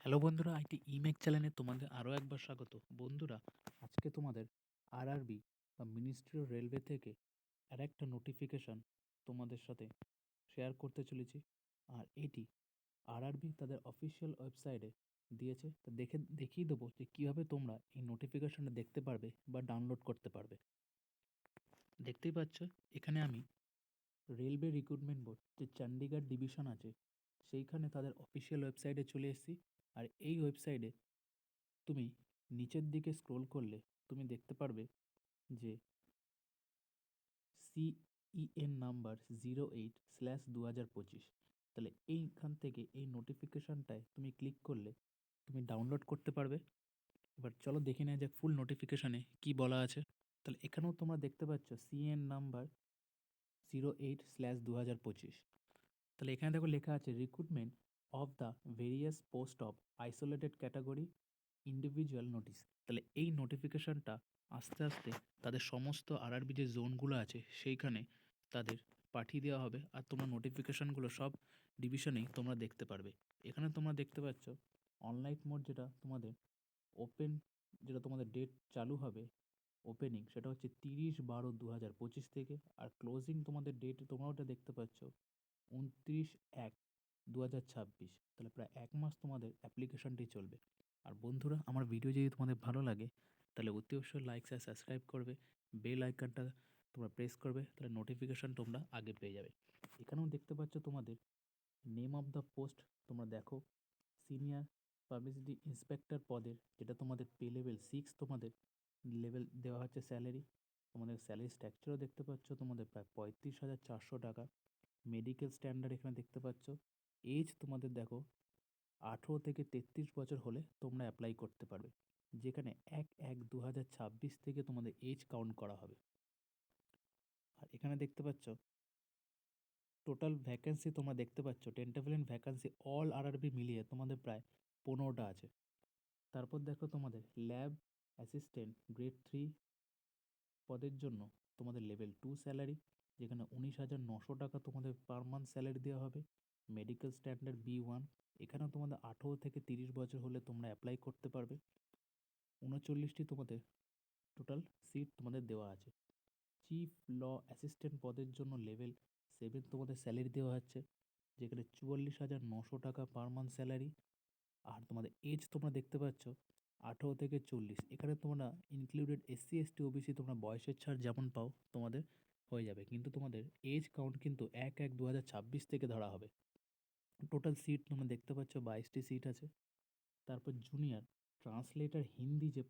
Hello বন্ধুরা, IT ইমেক চ্যানেলে তোমাদের আরও একবার স্বাগত। বন্ধুরা, আজকে তোমাদের আরআরবি বা মিনিস্ট্রি অফ রেলওয়ে থেকে আরেকটা নোটিফিকেশন তোমাদের সাথে শেয়ার করতে চলেছি। আর এটি আরআরবি তাদের অফিসিয়াল ওয়েবসাইটে দিয়েছে। তো দেখিয়ে দেবো যে কীভাবে তোমরা এই নোটিফিকেশনটা দেখতে পারবে বা ডাউনলোড করতে পারবে। দেখতেই পাচ্ছ, এখানে আমি রেলওয়ে রিক্রুটমেন্ট বোর্ড যে চণ্ডীগড় ডিভিশন আছে সেইখানে তাদের অফিসিয়াল ওয়েবসাইটে চলে এসেছি। আর এই ওয়েবসাইটে তুমি নিচের দিকে স্ক্রোল করলে তুমি দেখতে পারবে যে সিইএন নাম্বার 08/2025। তাহলে এইখান থেকে এই নোটিফিকেশনটায় তুমি ক্লিক করলে তুমি ডাউনলোড করতে পারবে। এবার চলো দেখে নেওয়া যাক ফুল নোটিফিকেশনে কি বলা আছে। তাহলে এখানেও তোমরা দেখতে পাচ্ছ সিএন নাম্বার 08/2025। তাহলে এখানে দেখো লেখা আছে recruitment of the various post of isolated category individual notice. তাহলে এই নোটিফিকেশনটা আস্তে আস্তে তাদের সমস্ত আরআরবি যে জোনগুলো আছে সেইখানে তাদের পাঠিয়ে দেওয়া হবে। আর তোমরা নোটিফিকেশনগুলো সব ডিভিশনেই তোমরা দেখতে পারবে। এখানে তোমরা দেখতে পাচ্ছ অনলাইন মোড যেটা তোমাদের ওপেন, যেটা তোমাদের ডেট চালু হবে ওপেনিং, সেটা হচ্ছে 30/12/2025 থেকে। আর ক্লোজিং তোমাদের ডেট তোমরা ওটা দেখতে পাচ্ছ 29/1/2026। তাহলে প্রায় 1 মাস তোমাদের অ্যাপ্লিকেশনটি চলবে। আর বন্ধুরা, আমার ভিডিও যদি তোমাদের ভালো লাগে তাহলে অতি অবশ্যই লাইক আর সাবস্ক্রাইব করবে, বেল আইকনটা তোমরা প্রেস করবে, তাহলে নোটিফিকেশন তোমরা আগে পেয়ে যাবে। এখানেও দেখতে পাচ্ছ তোমাদের নেম অফ দ্য পোস্ট, তোমরা দেখো সিনিয়র পাবলিসিটি ইন্সপেক্টর পদের, যেটা তোমাদের পে লেভেল 6 তোমাদের লেভেল দেওয়া হচ্ছে স্যালারি। তোমাদের স্যালারি স্ট্রাকচারও দেখতে পাচ্ছ তোমাদের প্রায় 35,400 টাকা। মেডিকেল স্ট্যান্ডার্ড এখানে দেখতে পাচ্ছ। এজ তোমাদের দেখো 18 থেকে 33 বছর হলে তোমরা অ্যাপ্লাই করতে পারবে, যেখানে 1/1/2026 থেকে তোমাদের এজ কাউন্ট করা হবে। আর এখানে দেখতে পাচ্ছ টোটাল ভ্যাকেন্সি তোমরা দেখতে পাচ্ছ টেন্টাভেলেন্ট ভ্যাকেন্সি অল আরআরবি মিলিয়ে তোমাদের প্রায় 15টা আছে। তারপর দেখো তোমাদের ল্যাব অ্যাসিস্ট্যান্ট গ্রেড 3 পদের জন্য তোমাদের লেভেল 2 স্যালারি, যেখানে 19,900 টাকা তোমাদের পার মান্থ স্যালারি দেওয়া হবে। মেডিকেল স্ট্যান্ডার্ড B1, এখানেও তোমাদের 18 থেকে 30 বছর হলে তোমরা অ্যাপ্লাই করতে পারবে। 39টি তোমাদের টোটাল সিট তোমাদের দেওয়া আছে। চিফ ল অ্যাসিস্ট্যান্ট পদের জন্য লেভেল 7 তোমাদের স্যালারি দেওয়া হচ্ছে, যেখানে 44,900 টাকা পার মান্থ স্যালারি। আর তোমাদের এজ তোমরা দেখতে পাচ্ছ 18 থেকে 40। এখানে তোমরা ইনক্লুডেড SC ST OBC তোমরা বয়সের ছাড় যেমন পাও তোমাদের হয়ে যাবে, কিন্তু তোমাদের এজ কাউন্ট কিন্তু 1/1/2026 থেকে ধরা হবে। টোটাল সিট তোমরা দেখতে পাচ্ছ 22টি সিট আছে। তারপর জুনিয়র ট্রান্সলেটর হিন্দি যে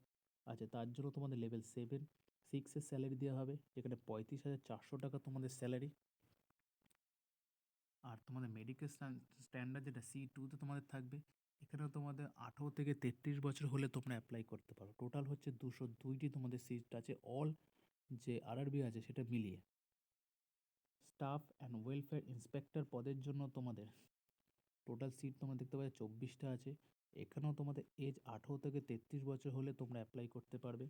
আছে তার জন্য তোমাদের লেভেল 7/6 স্যালারি দেওয়া হবে, যেখানে 35,400 টাকা তোমাদের স্যালারি। আর তোমাদের মেডিকেল স্ট্যান্ডার্ড যেটা C2তে তোমাদের থাকবে, এখানেও তোমাদের 18 থেকে 33 বছর হলে তোমরা অ্যাপ্লাই করতে পারো। টোটাল হচ্ছে 202টি তোমাদের সিট আছে অল যে আরআরবি আছে সেটা মিলিয়ে। স্টাফ অ্যান্ড ওয়েলফেয়ার ইন্সপেক্টর পদের জন্য তোমাদের টোটাল সিট তোমরা দেখতে পাচ্ছ 24টা আছে। এখানেও তোমাদের এজ 18 থেকে 33 বছর হলে তোমরা অ্যাপ্লাই করতে পারবে।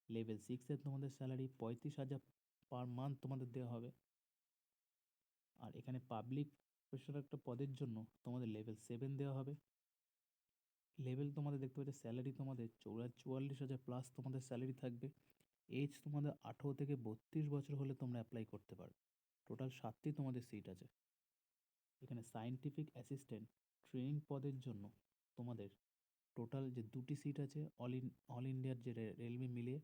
লেভেল 6-এর তোমাদের স্যালারি 35,000 পার মান্থ তোমাদের দেওয়া হবে। আর এখানে পাবলিক প্রফেশনাল একটা পদের জন্য তোমাদের লেভেল 7 দেওয়া হবে। লেভেল তোমাদের দেখতে পাচ্ছ স্যালারি তোমাদের 44,000 প্লাস তোমাদের স্যালারি থাকবে। এজ তোমাদের 18 থেকে 32 বছর হলে তোমরা অ্যাপ্লাই করতে পারবে। টোটাল 7টি তোমাদের সিট আছে। এখানে সায়েন্টিফিক অ্যাসিস্ট্যান্ট ট্রেনিং পদের জন্য তোমাদের টোটাল যে 2টি সিট আছে অল ইন্ডিয়ার যে রেলওয়ে মিলিয়ে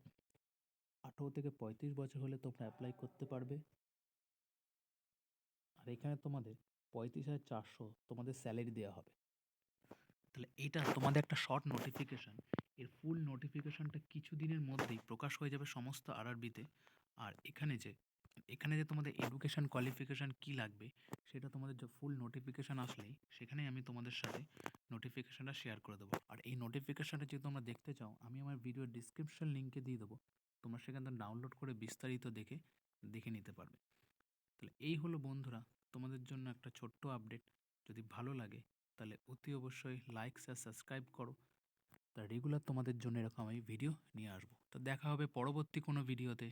18 থেকে 35 বছর হলে তোমরা অ্যাপ্লাই করতে পারবে। আর এখানে তোমাদের 35,400 তোমাদের স্যালারি দেওয়া হবে। তাহলে এটা তোমাদের একটা শর্ট নোটিফিকেশান। এর ফুল নোটিফিকেশানটা কিছু দিনের মধ্যেই প্রকাশ হয়ে যাবে সমস্ত আরআরবিতে। আর এখানে যে তোমাদের এডুকেশান কোয়ালিফিকেশান কী লাগবে সেটা তোমাদের যে ফুল নোটিফিকেশান আসলেই সেখানেই আমি তোমাদের সাথে নোটিফিকেশানটা শেয়ার করে দেবো। আর এই নোটিফিকেশানটা যদি তোমরা দেখতে চাও আমি আমার ভিডিওর ডিসক্রিপশন লিঙ্কে দিয়ে দেবো, তোমরা সেখান থেকে ডাউনলোড করে বিস্তারিত দেখে নিতে পারবে। তাহলে এই হলো বন্ধুরা তোমাদের জন্য একটা ছোট্ট আপডেট। যদি ভালো লাগে তাহলে অতি অবশ্যই লাইক আর সাবস্ক্রাইব করো। তা রেগুলার তোমাদের জন্য এরকম আমি ভিডিও নিয়ে আসবো। তো দেখা হবে পরবর্তী কোনো ভিডিওতে।